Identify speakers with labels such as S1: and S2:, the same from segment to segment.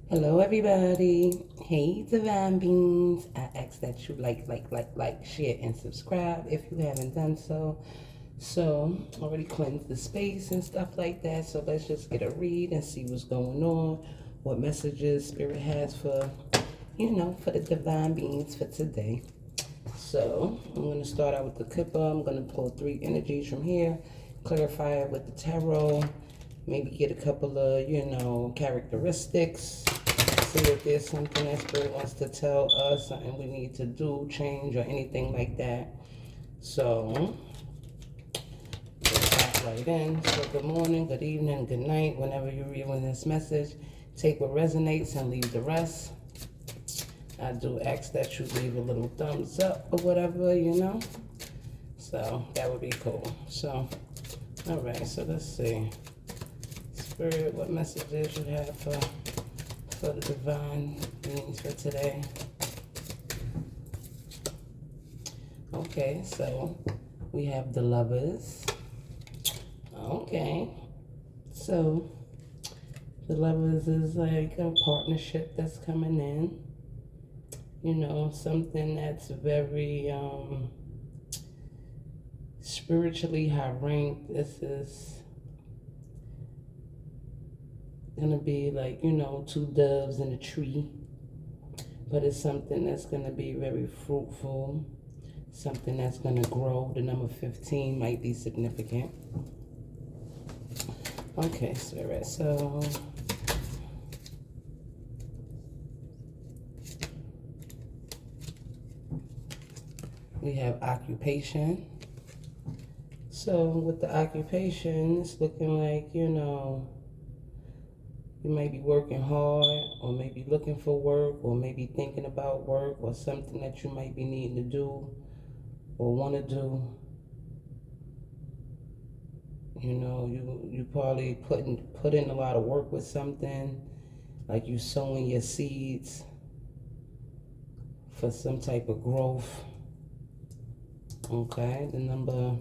S1: Hello, everybody. Hey, Divine Beans. I ask that you like, share, and subscribe if you haven't done so. So, already cleansed the space and stuff like that. So, let's just get a read and see what's going on, what messages Spirit has for the Divine Beings for today. So, I'm going to start out with the Kippa. I'm going to pull 3 energies from here, clarify it with the tarot, maybe get a couple of, characteristics. See if there's something that Spirit wants to tell us, something we need to do, change, or anything like that. So, let's right in. So, good morning, good evening, good night. Whenever you're reading this message, take what resonates and leave the rest. I do ask that you leave a little thumbs up or whatever. So, that would be cool. So, all right, so let's see. Spirit, what messages you have for the divine beings for today? Okay, so we have the Lovers. Okay, so the Lovers is like a partnership that's coming in. Something that's very spiritually high ranked. This is gonna be like, 2 doves in a tree, but it's something that's gonna be very fruitful, something that's gonna grow. The number 15 might be significant. Okay, Spirit, so we have occupation. So with the occupation, it's looking like, you might be working hard, or maybe looking for work, or maybe thinking about work, or something that you might be needing to do or want to do. You probably put in a lot of work with something, like you sowing your seeds for some type of growth. Okay, the number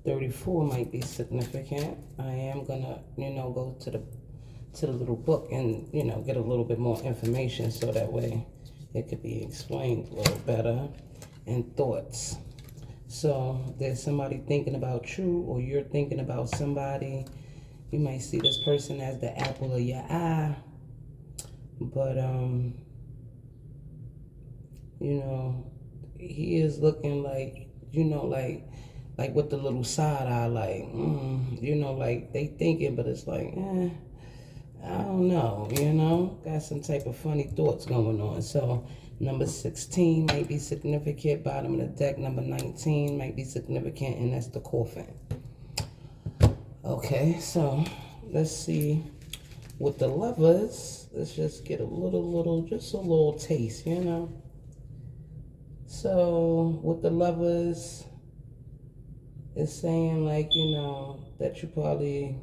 S1: 34 might be significant. I am gonna, go to the little book and, get a little bit more information so that way it could be explained a little better. And thoughts. So there's somebody thinking about you, or you're thinking about somebody. You might see this person as the apple of your eye, but he is looking like, like with the little side eye, like, like they thinking, but it's like, I don't know, got some type of funny thoughts going on. So number 16 might be significant. Bottom of the deck, number 19 might be significant, and that's the coffin. Okay, so let's see. With the Lovers, let's just get just a little taste, So with the Lovers, it's saying like, that you probably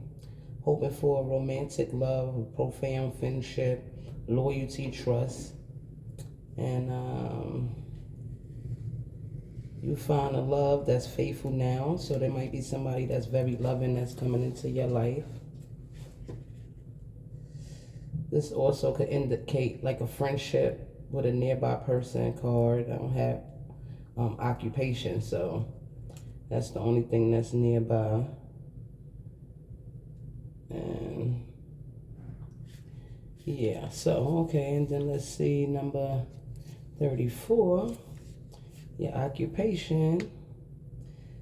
S1: hoping for a romantic love, a profound friendship, loyalty, trust, and you find a love that's faithful now. So there might be somebody that's very loving that's coming into your life. This also could indicate like a friendship with a nearby person card. I don't have occupation, so that's the only thing that's nearby. And yeah, so okay, and then let's see number 34, your occupation.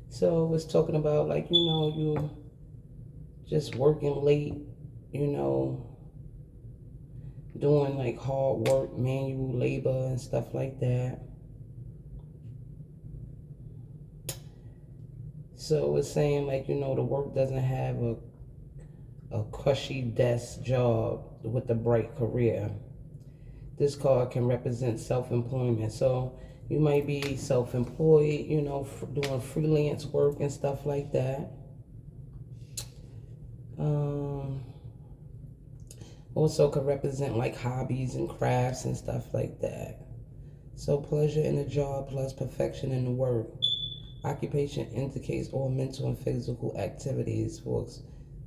S1: So it's talking about like, you just working late, doing like hard work, manual labor and stuff like that. So it's saying like, the work doesn't have a cushy desk job with a bright career. This card can represent self-employment. So you might be self-employed, doing freelance work and stuff like that. Also could represent like hobbies and crafts and stuff like that. So pleasure in the job plus perfection in the work. Occupation indicates all mental and physical activities. For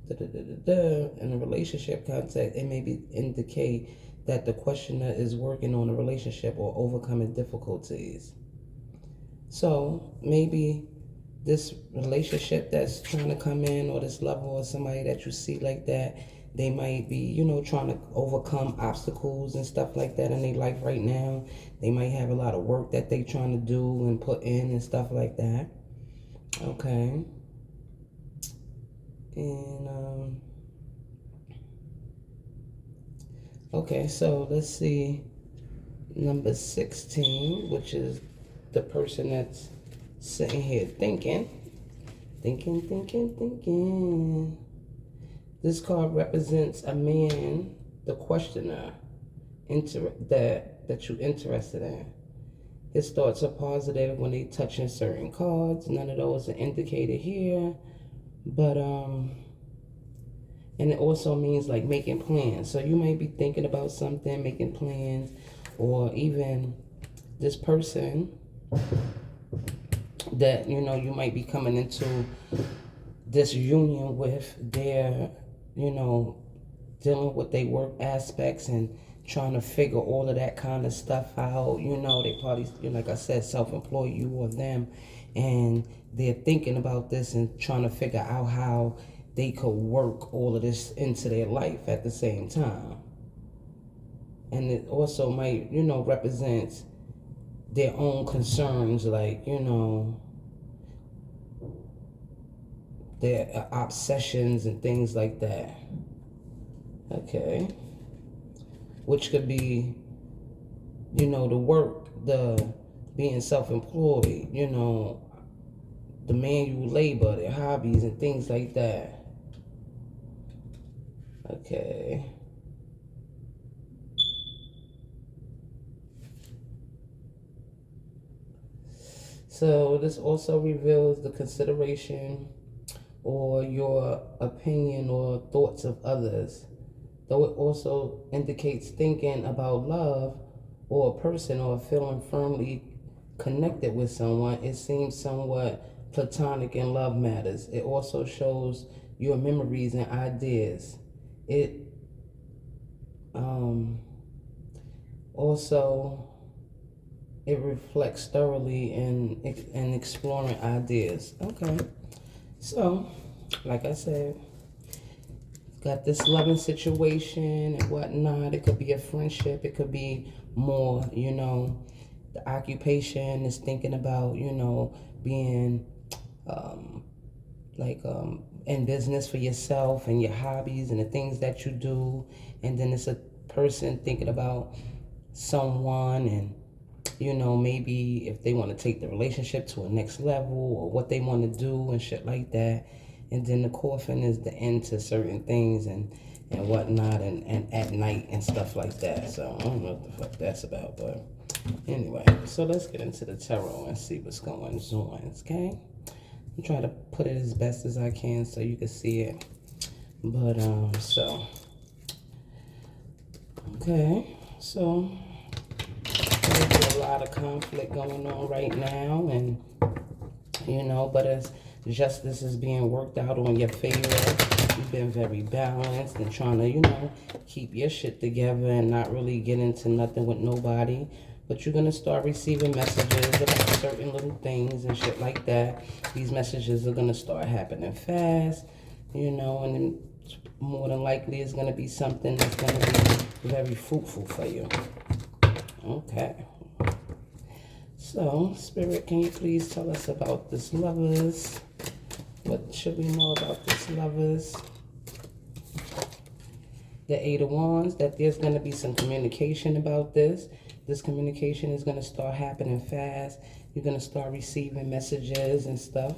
S1: in a relationship context, it may indicate that the questioner is working on a relationship or overcoming difficulties. So maybe this relationship that's trying to come in, or this level, or somebody that you see like that, they might be, you know, trying to overcome obstacles and stuff like that in their life right now. They might have a lot of work that they trying to do and put in and stuff like that. Okay. And okay, so let's see number 16, which is the person that's sitting here thinking. This card represents a man, the questioner, that you're interested in. His thoughts are positive when they touch in certain cards. None of those are indicated here, but and it also means like making plans. So you might be thinking about something, making plans, or even this person that, you know, you might be coming into this union with, their, you know, dealing with their work aspects and trying to figure all of that kind of stuff out. You know, they probably, you know, like I said, self-employed, you or them, and they're thinking about this and trying to figure out how they could work all of this into their life at the same time. And it also might, you know, represents their own concerns, like, you know, their obsessions and things like that. Okay. Which could be, you know, the work, the being self-employed, you know, the manual labor, their hobbies and things like that. Okay. So this also reveals the consideration or your opinion or thoughts of others, though it also indicates thinking about love or a person or feeling firmly connected with someone. It seems somewhat platonic in love matters. It also shows your memories and ideas. It also it reflects thoroughly in exploring ideas. Okay, so like I said, got this loving situation and whatnot. It could be a friendship. It could be more, you know, the occupation is thinking about, you know, being in business for yourself and your hobbies and the things that you do. And then it's a person thinking about someone, and, you know, maybe if they want to take the relationship to a next level or what they want to do and shit like that. And then the coffin is the end to certain things and whatnot, and at night and stuff like that. So I don't know what the fuck that's about, but anyway, so let's get into the tarot and see what's going on, okay? I'm trying to put it as best as I can so you can see it. But so okay, so there's a lot of conflict going on right now, and, you know, but as justice is being worked out on your favor, you've been very balanced and trying to, you know, keep your shit together and not really get into nothing with nobody. But you're going to start receiving messages about certain little things and shit like that. These messages are going to start happening fast, you know, and then more than likely it's going to be something that's going to be very fruitful for you. Okay. So, Spirit, can you please tell us about this Lovers? What should we know about this Lovers? The Eight of Wands, that there's going to be some communication about this. This communication is going to start happening fast. You're going to start receiving messages and stuff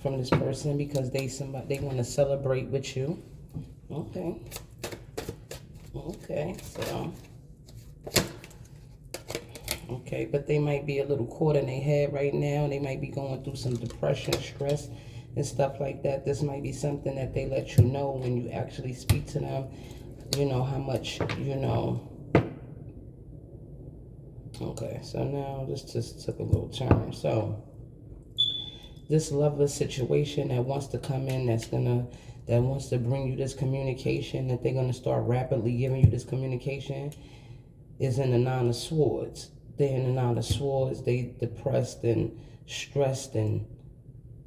S1: from this person because they want to celebrate with you. Okay. Okay, so... okay, but they might be a little caught in their head right now. They might be going through some depression, stress, and stuff like that. This might be something that they let you know when you actually speak to them. You know, how much, you know. Okay, so now this just took a little turn. So this lover situation that wants to come in, that wants to bring you this communication, that they're going to start rapidly giving you this communication, is in the Nine of Swords. They're in the Nine of Swords. They depressed and stressed, and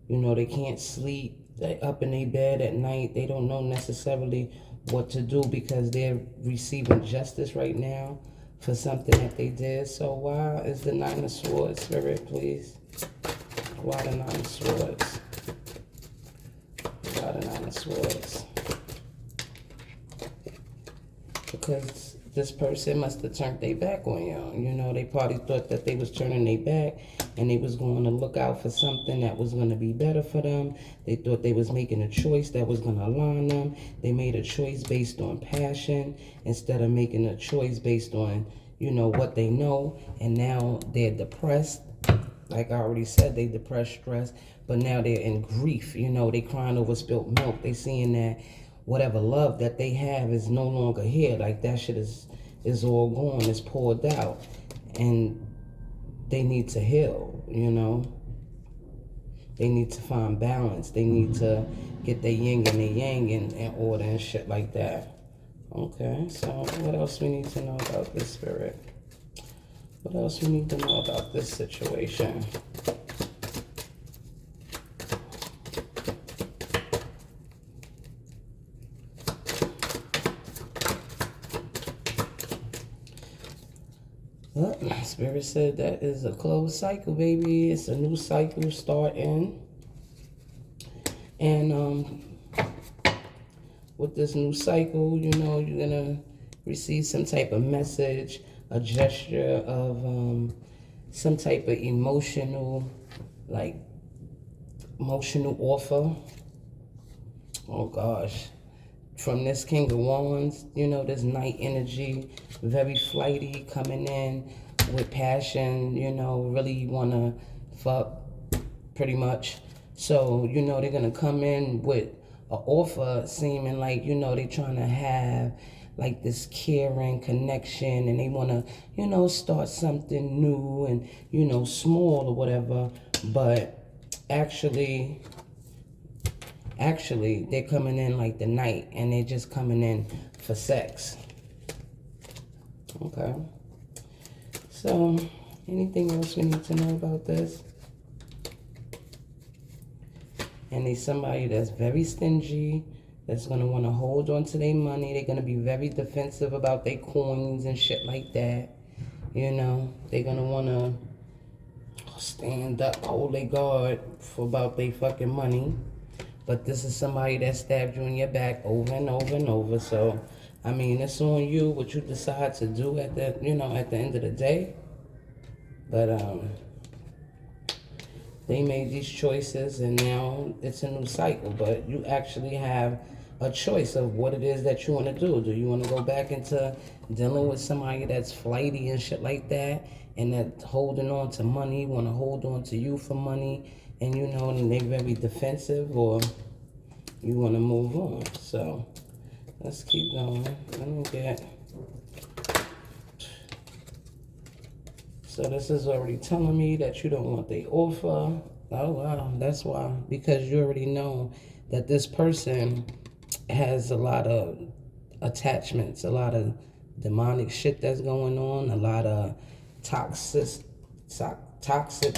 S1: you know, they can't sleep. They're up in their bed at night. They don't know necessarily what to do because they're receiving justice right now for something that they did. So why is the Nine of Swords, Spirit, please? Why the Nine of Swords? Why the Nine of Swords? Because this person must have turned their back on you. You know, they probably thought that they was turning their back and they was going to look out for something that was going to be better for them. They thought they was making a choice that was going to align them. They made a choice based on passion instead of making a choice based on, you know, what they know. And now they're depressed. Like I already said, they depressed, stressed, but now they're in grief. You know, they crying over spilt milk. They seeing that whatever love that they have is no longer here. Like that shit is all gone. It's poured out. And they need to heal, you know. They need to find balance. They need to get their yin and their yang in order and shit like that. Okay, so what else we need to know about this, Spirit? What else we need to know about this situation? Well, Spirit said that is a closed cycle, baby. It's a new cycle starting. And with this new cycle, you know, you're going to receive some type of message, a gesture of some type of emotional offer. Oh, gosh. From this King of Wands, you know, this night energy, very flighty, coming in with passion, you know, really want to fuck, pretty much. So, you know, they're going to come in with an offer seeming like, you know, they're trying to have like this caring connection and they want to, you know, start something new and, you know, small or whatever. But actually they're coming in like the night and they're just coming in for sex. Okay. So, anything else we need to know about this? And they're somebody that's very stingy, that's going to want to hold on to their money. They're going to be very defensive about their coins and shit like that. You know, they're going to want to stand up, hold their guard for about their fucking money. But this is somebody that stabbed you in your back over and over and over. So, I mean, it's on you what you decide to do at the, you know, at the end of the day. But they made these choices and now it's a new cycle. But you actually have a choice of what it is that you want to do. Do you want to go back into dealing with somebody that's flighty and shit like that, and that holding on to money, want to hold on to you for money, and you know, and they're very defensive, or you want to move on? So let's keep going. Let me get. So this is already telling me that you don't want the offer. Oh wow, that's why. Because you already know that this person has a lot of attachments, a lot of demonic shit that's going on, a lot of toxic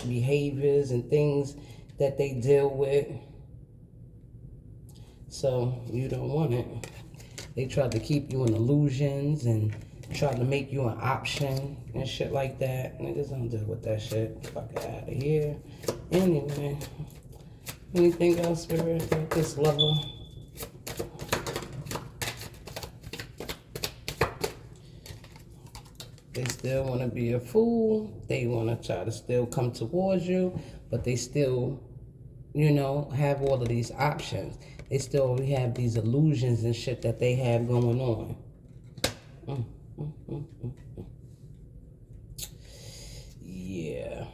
S1: behaviors and things that they deal with. So you don't want it. They tried to keep you in illusions and tried to make you an option and shit like that. Niggas don't deal with that shit. Fuck it out of here. Anyway, anything else, Spirit, with this lover? They still want to be a fool. They want to try to still come towards you, but they still, you know, have all of these options. They still have these illusions and shit that they have going on. Yeah.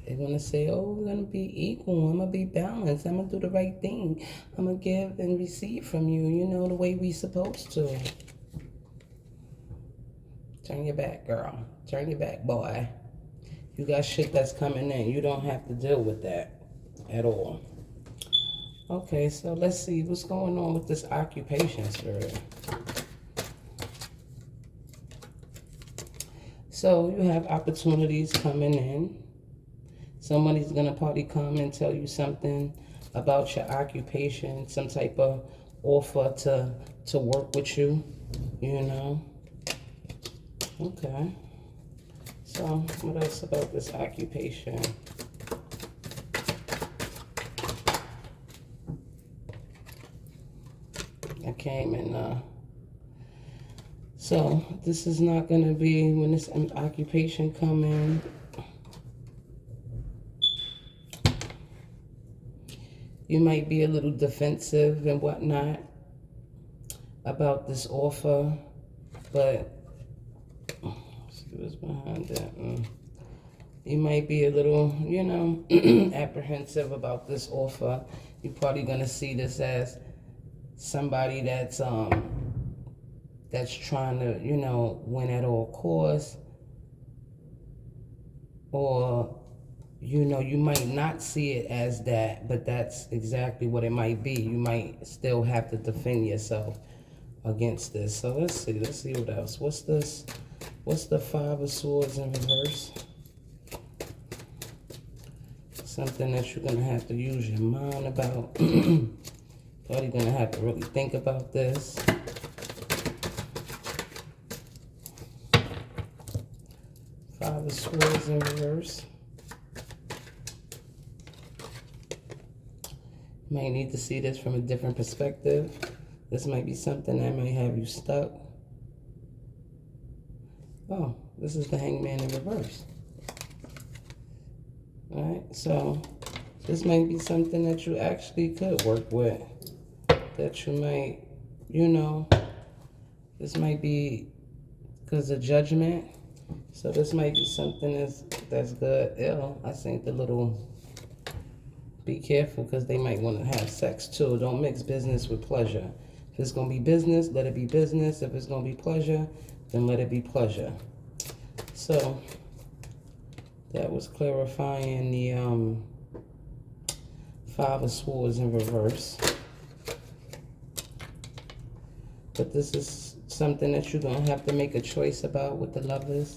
S1: They're going to say, oh, we're going to be equal. I'm going to be balanced. I'm going to do the right thing. I'm going to give and receive from you, you know, the way we supposed to. Turn your back, girl. Turn your back, boy. You got shit that's coming in. You don't have to deal with that at all. Okay, so let's see what's going on with this occupation, Spirit. So you have opportunities coming in. Somebody's going to probably come and tell you something about your occupation, some type of offer to work with you, you know. Okay. So what else about this occupation? I came in. So this is not going to be when this occupation come in. You might be a little defensive and whatnot about this offer, but let's see what's behind that. You might be a little, you know, apprehensive about this offer. You're probably gonna see this as somebody that's trying to, you know, win at all costs, or you know, you might not see it as that, but that's exactly what it might be. You might still have to defend yourself against this. So let's see what else. What's this? What's the Five of Swords in reverse? Something that you're gonna have to use your mind about. Probably gonna have to really think about this. Five of Swords in reverse. You might need to see this from a different perspective. This might be something that might have you stuck. Oh, this is the Hangman in reverse. Alright, so this might be something that you actually could work with. That you might, you know, this might be because of judgment. So this might be something that's good. Ew, I think the little, be careful because they might want to have sex too. Don't mix business with pleasure. If it's going to be business, let it be business. If it's going to be pleasure, then let it be pleasure. So that was clarifying the Five of Swords in reverse. But this is something that you're going to have to make a choice about with the Lovers.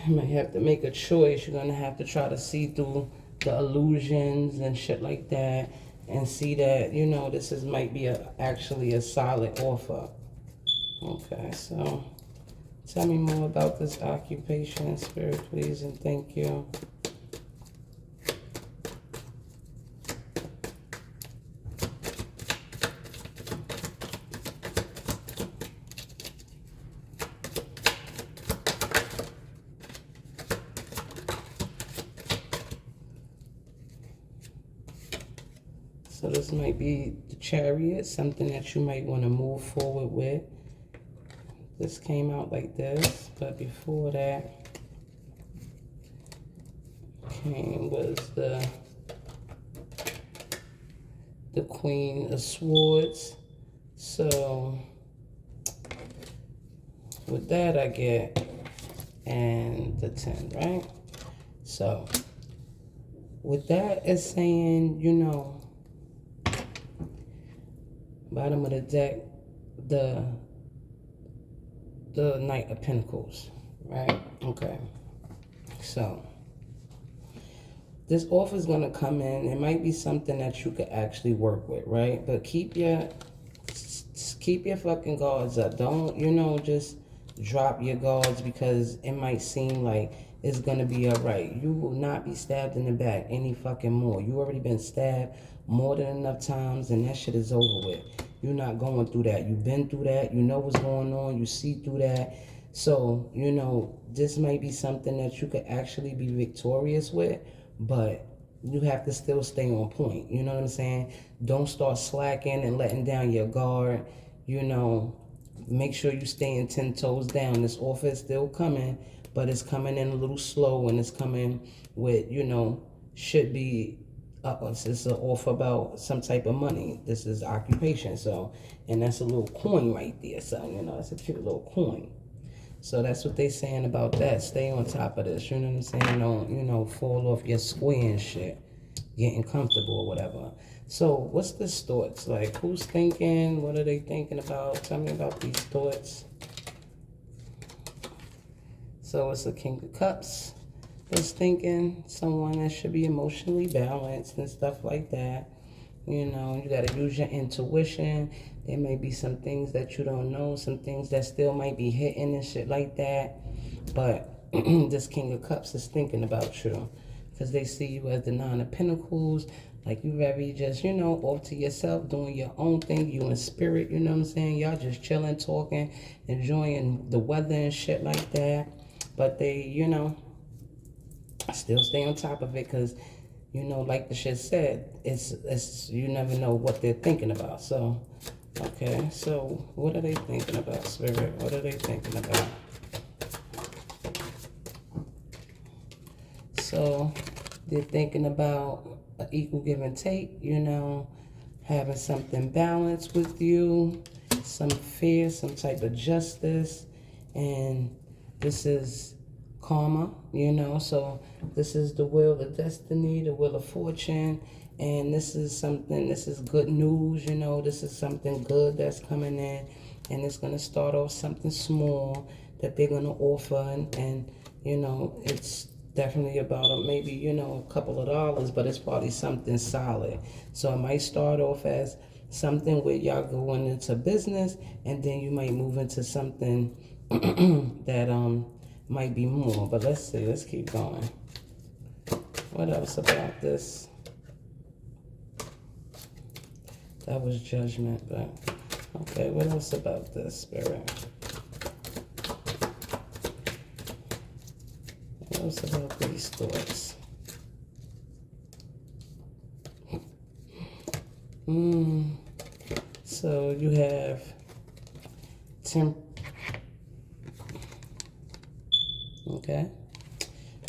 S1: You might have to make a choice. You're going to have to try to see through the illusions and shit like that and see that, you know, this might be actually a solid offer. Okay, so tell me more about this occupation, Spirit, please, and thank you. So this might be the Chariot, something that you might want to move forward with. This came out like this, but before that was the Queen of Swords. So with that I get, and the 10, right? So with that is saying, you know, bottom of the deck, the Knight of Pentacles, right? Okay. So this offer is going to come in. It might be something that you could actually work with, right? But keep your fucking guards up. Don't, you know, just drop your guards because it might seem like it's going to be all right. You will not be stabbed in the back any fucking more. You already been stabbed more than enough times, and that shit is over with. You're not going through that. You've been through that. You know what's going on. You see through that. So, you know, this might be something that you could actually be victorious with, but you have to still stay on point. You know what I'm saying? Don't start slacking and letting down your guard. You know, make sure you staying 10 toes down. This offer is still coming, but it's coming in a little slow, and it's coming with, you know, should be, it's an offer about some type of money. This is occupation, so, and that's a little coin right there. So, you know, it's a cute little coin. So that's what they saying about that. Stay on top of this. You know what I'm saying? Don't, you know, fall off your square and shit. getting comfortable or whatever. So what's this thoughts? Like, who's thinking? What are they thinking about? Tell me about these thoughts. So it's a King of Cups that's thinking, someone that should be emotionally balanced and stuff like that. You know, you got to use your intuition. There may be some things that you don't know, some things that still might be hidden and shit like that. But this King of Cups is thinking about you because they see you as the Nine of Pentacles. Like, you very just, you know, off to yourself, doing your own thing. You in spirit, you know what I'm saying? Y'all just chilling, talking, enjoying the weather and shit like that. But they, you know, still stay on top of it because, you know, like the shit said, it's you never know what they're thinking about. So, okay, so what are they thinking about, Spirit? What are they thinking about? So, they're thinking about an equal give and take, you know, having something balanced with you, some fair, some type of justice, and this is karma, you know, so this is the wheel of destiny, the wheel of fortune, and this is something, this is good news, you know, this is something good that's coming in, and it's going to start off something small that they're going to offer, and you know, it's definitely about maybe, you know, a couple of dollars, but it's probably something solid. So it might start off as something where y'all going into business, and then you might move into something that might be more. But let's see, let's keep going. What else about this? That was judgment, but okay, what else about this, Spirit? What else about these thoughts? So you have okay.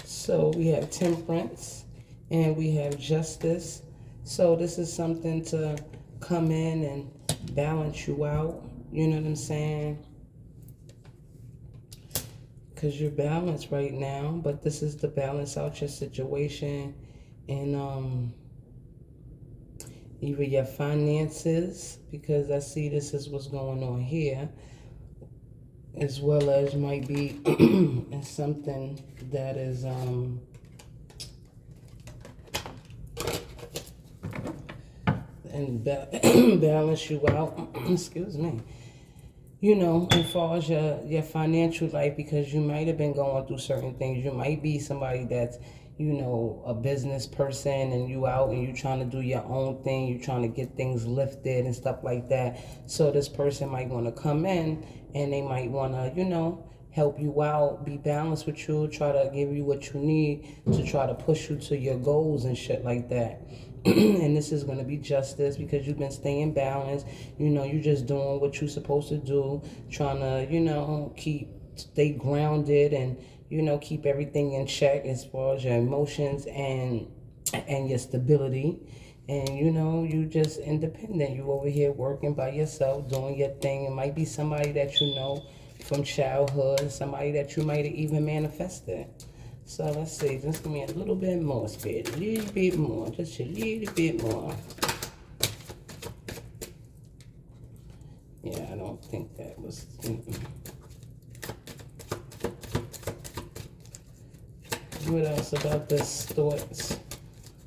S1: So we have temperance and we have justice. So this is something to come in and balance you out. You know what I'm saying? Because you're balanced right now, but this is to balance out your situation and either your finances, because I see this is what's going on here, as well as might be something that is and balance you out. Excuse me. You know, as far as your financial life, because you might have been going through certain things. You might be somebody that's, you know, a business person, and you out and you trying to do your own thing. You trying to get things lifted and stuff like that. So this person might want to come in and they might want to, you know, help you out, be balanced with you, try to give you what you need to try to push you to your goals and shit like that. And this is going to be justice because you've been staying balanced. You know, you're just doing what you're supposed to do, trying to, you know, stay grounded and, you know, keep everything in check as far as your emotions and your stability. And, you know, you just independent. You over here working by yourself, doing your thing. It might be somebody that you know from childhood, somebody that you might have even manifested. So let's see, just give me a little bit more, Spirit, a little bit more, just a little bit more. Yeah, I don't think that was... What else about this thoughts?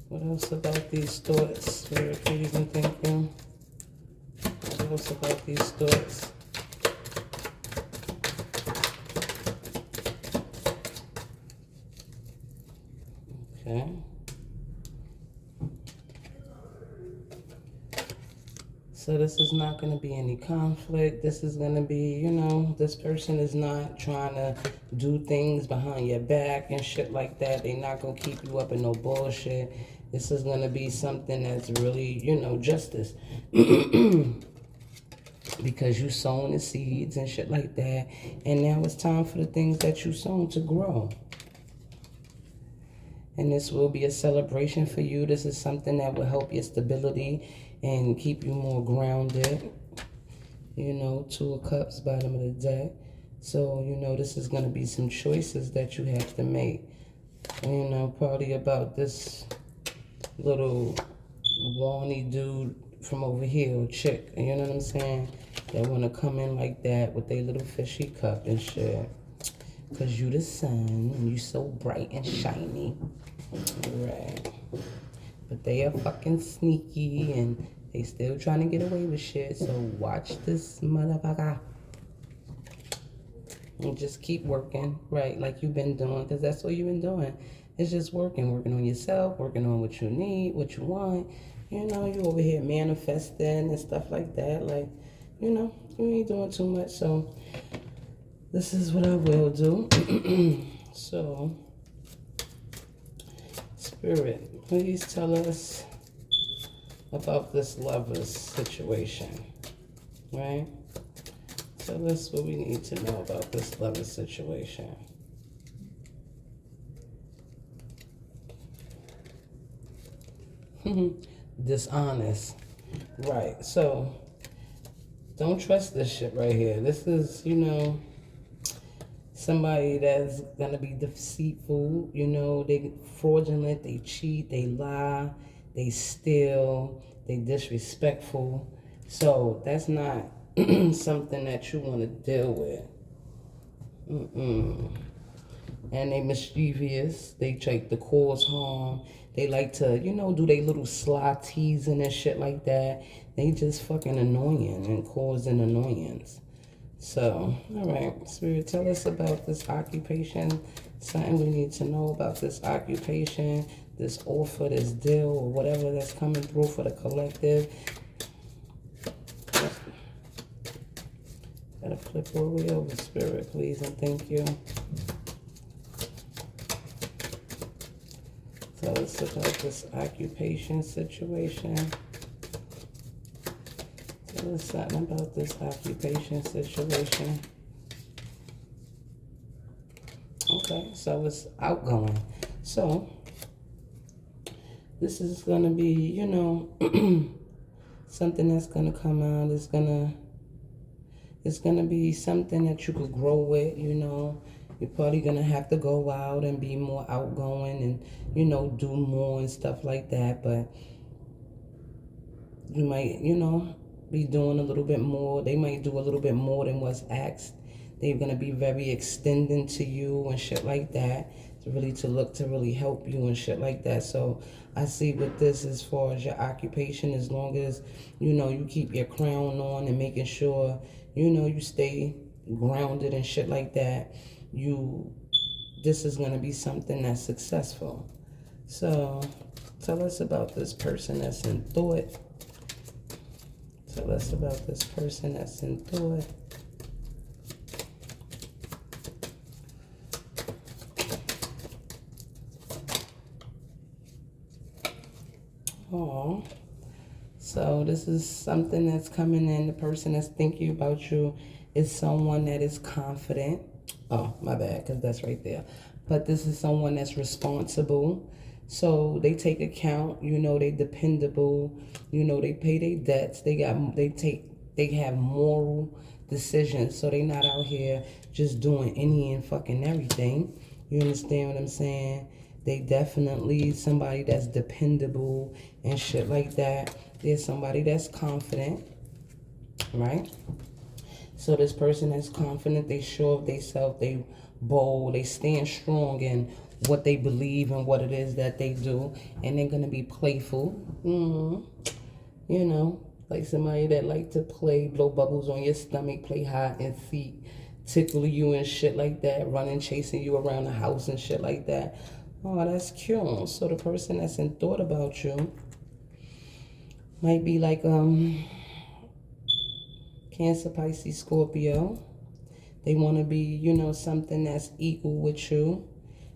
S1: What else about these thoughts, Spirit, please and thank you? What else about these thoughts? Okay. So this is not going to be any conflict. This is going to be, you know, this person is not trying to do things behind your back and shit like that. They're not going to keep you up in no bullshit. This is going to be something that's really, you know, justice. Because you sown the seeds and shit like that. And now it's time for the things that you sown to grow. And this will be a celebration for you. This is something that will help your stability and keep you more grounded. You know, 2 of Cups, bottom of the deck. So, you know, this is going to be some choices that you have to make. You know, probably about this little wany dude from over here or chick, you know what I'm saying, that want to come in like that with their little fishy cup and shit. Because you the sun and you so bright and shiny. Right. But they are fucking sneaky and they still trying to get away with shit. So watch this motherfucker. And just keep working, right, like you've been doing, because that's what you've been doing. It's just working on yourself, working on what you need, what you want. You know, you over here manifesting and stuff like that. Like, you know, you ain't doing too much. So this is what I will do. So, Spirit, please tell us about this lover's situation, right? Tell us what we need to know about this lover situation. Dishonest. Right. So, don't trust this shit right here. This is, you know, somebody that's going to be deceitful. You know, they fraudulent, they cheat, they lie, they steal, they disrespectful. So, that's not something that you want to deal with. And they mischievous. They try to cause harm. They like to, you know, do they little sly teasing and shit like that. They just fucking annoying and causing annoyance. So, all right, Spirit, tell us about this occupation. Something we need to know about this occupation, this offer, this deal, or whatever that's coming through for the collective. Gotta flip all the way over, Spirit, please, and thank you. Tell us about this occupation situation. Tell us something about this occupation situation. Okay, so it's outgoing. So, this is going to be, you know, something that's going to come out. It's going to be something that you could grow with, you know. You're probably going to have to go out and be more outgoing and, you know, do more and stuff like that. But you might, you know, be doing a little bit more. They might do a little bit more than what's asked. They're going to be very extending to you and shit like that. To look to really help you and shit like that. So I see with this as far as your occupation, as long as, you know, you keep your crown on and making sure, you know, you stay grounded and shit like that, this is going to be something that's successful. So tell us about this person that's in thought. Tell us about this person that's in thought. Oh, so this is something that's coming in. The person that's thinking about you is someone that is confident. Oh, my bad, because that's right there. But this is someone that's responsible. So they take account, you know, they dependable, you know, they pay their debts, they have moral decisions. So they not out here just doing any and fucking everything. You understand what I'm saying? They definitely somebody that's dependable and shit like that. There's somebody that's confident, right? So this person that's confident, they sure of themselves, they bold, they stand strong in what they believe and what it is that they do, and they're gonna be playful. You know, like somebody that like to play, blow bubbles on your stomach, play hide and seek, tickle you and shit like that, running, chasing you around the house and shit like that. Oh, that's cute. So the person that's in thought about you might be like Cancer, Pisces, Scorpio. They want to be, you know, something that's equal with you.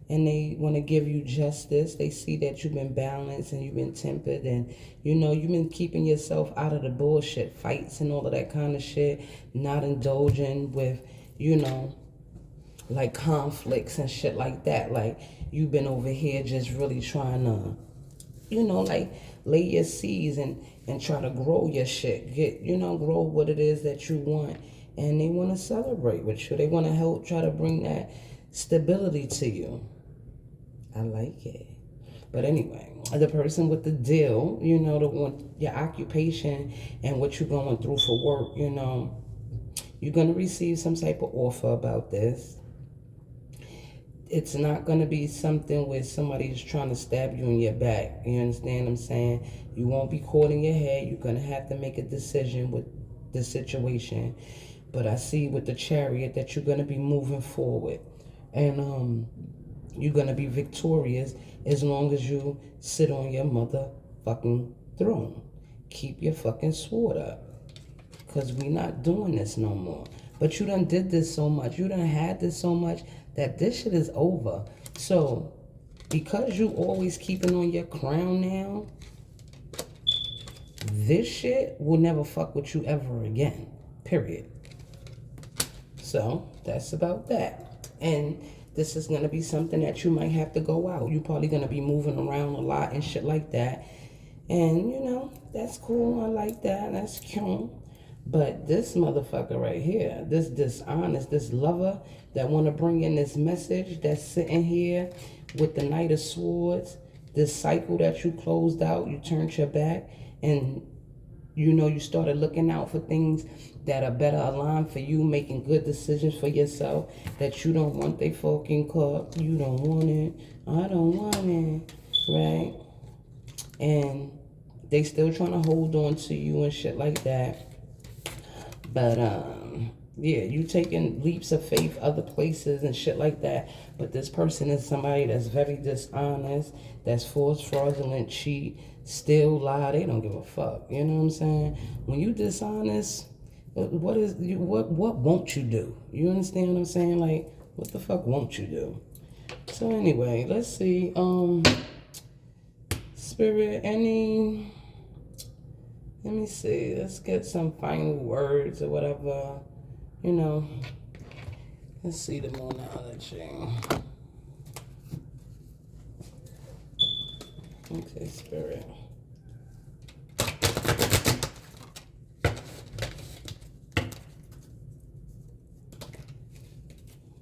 S1: And they want to give you justice. They see that you've been balanced and you've been tempered. And, you know, you've been keeping yourself out of the bullshit fights and all of that kind of shit. Not indulging with, you know, like conflicts and shit like that. Like, you've been over here just really trying to, you know, like, lay your seeds and try to grow your shit. Grow what it is that you want. And they want to celebrate with you. They want to help try to bring that stability to you. I like it. But anyway, the person with the deal, you know, the one, your occupation and what you're going through for work, you know, you're going to receive some type of offer about this. It's not going to be something where somebody's trying to stab you in your back. You understand what I'm saying? You won't be caught in your head. You're going to have to make a decision with the situation. But I see with the Chariot that you're going to be moving forward. And you're going to be victorious as long as you sit on your motherfucking throne. Keep your fucking sword up. Because we not doing this no more. But you done did this so much. You done had this so much that this shit is over. So, because you always keeping on your crown now, this shit will never fuck with you ever again. Period. So, that's about that. And this is going to be something that you might have to go out. You're probably going to be moving around a lot and shit like that. And, you know, that's cool. I like that. That's cute. But this motherfucker right here, this dishonest, this lover that want to bring in this message that's sitting here with the Knight of Swords, this cycle that you closed out, you turned your back, and you know you started looking out for things that are better aligned for you, making good decisions for yourself, that you don't want they fucking cup, you don't want it, I don't want it, right? And they still trying to hold on to you and shit like that. But, yeah, you taking leaps of faith other places and shit like that. But this person is somebody that's very dishonest, that's false, fraudulent, cheat, still lie. They don't give a fuck. You know what I'm saying? When you dishonest, what won't you do? You understand what I'm saying? Like, what the fuck won't you do? So anyway, let's see. Spirit, let me see. Let's get some final words or whatever. You know. Let's see the Moonology. Okay, Spirit.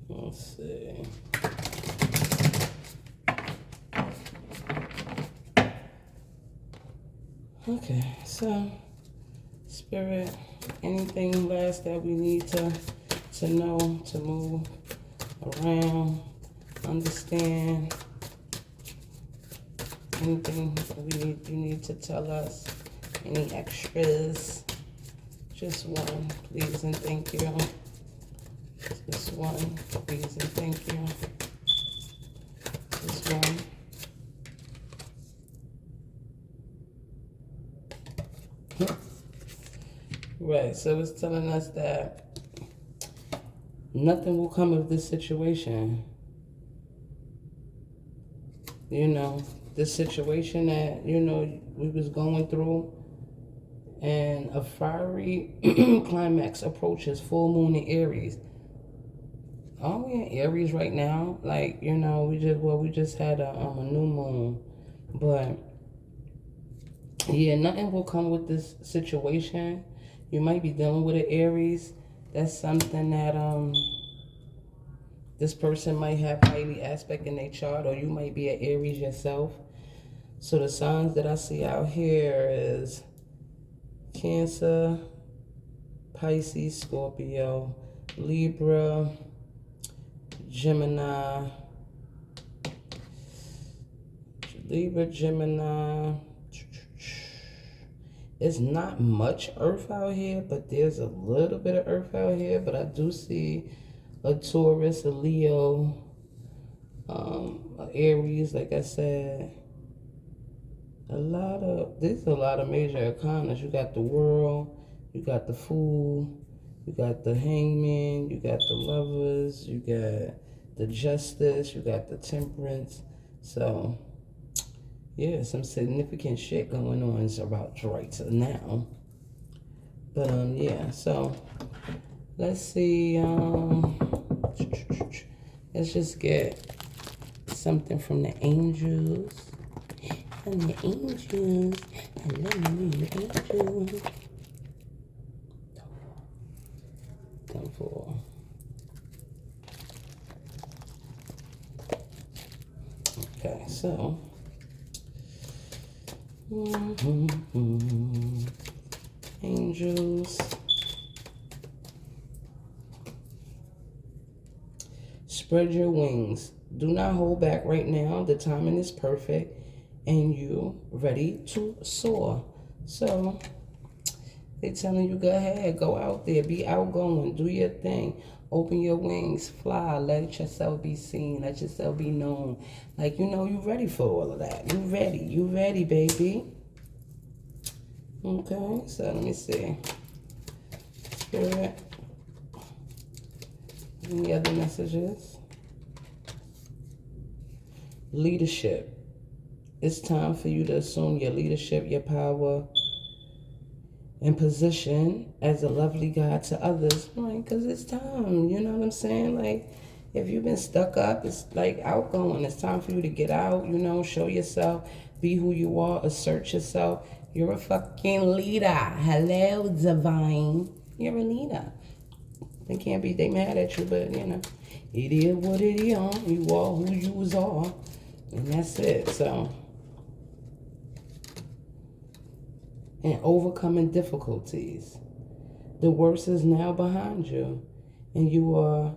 S1: Let's see. Okay, so Spirit, anything last that we need to know, to move around, understand, anything that you need to tell us, any extras, just one, please and thank you. Just one, please and thank you. Just one. Right, so it's telling us that nothing will come of this situation. You know, this situation that, you know, we was going through, and a fiery climax approaches full moon in Aries. Are we in Aries right now? Like, you know, we just had a new moon, but yeah, nothing will come with this situation. You might be dealing with an Aries. That's something that this person might have highly aspect in their chart, or you might be an Aries yourself. So the signs that I see out here is Cancer, Pisces, Scorpio, Libra, Gemini, It's not much earth out here, but there's a little bit of earth out here. But I do see a Taurus, a Leo, a Aries, like I said. There's a lot of major arcanas. You got the World, you got the Fool, you got the Hangman, you got the Lovers, you got the Justice, you got the Temperance. So yeah, some significant shit going on about right now. But yeah, so let's see. Let's just get something from the angels. From the angels. Hello, the angels. Don't fall. Okay, so Angels. Spread your wings. Do not hold back right now. The timing is perfect and you ready to soar. So they're telling you, go ahead, go out there, be outgoing, do your thing, open your wings, fly, let yourself be seen, let yourself be known. Like, you know, you ready for all of that. You ready, baby. Okay, so let me see. Spirit, any other messages? Leadership. It's time for you to assume your leadership, your power, and position as a lovely God to others. Right? Because it's time. You know what I'm saying? Like, if you've been stuck up, it's like outgoing. It's time for you to get out, you know, show yourself, be who you are, assert yourself. You're a fucking leader. Hello, divine. You're a leader. They mad at you, but you know, it is what it is. You are who you are. And that's it. So, and overcoming difficulties. The worst is now behind you, and you are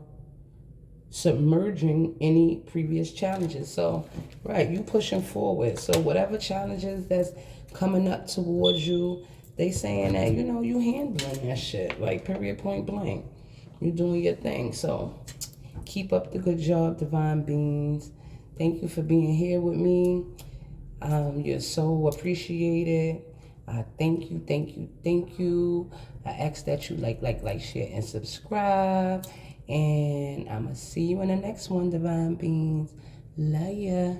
S1: submerging any previous challenges. So, right, you pushing forward. So, whatever challenges that's coming up towards you, they saying that, you know, you handling that shit. Like, period, point blank. You doing your thing. So, keep up the good job, divine beings. Thank you for being here with me. You're so appreciated. Thank you. I ask that you like, share, and subscribe. And I'm going to see you in the next one, divine beings. Love ya.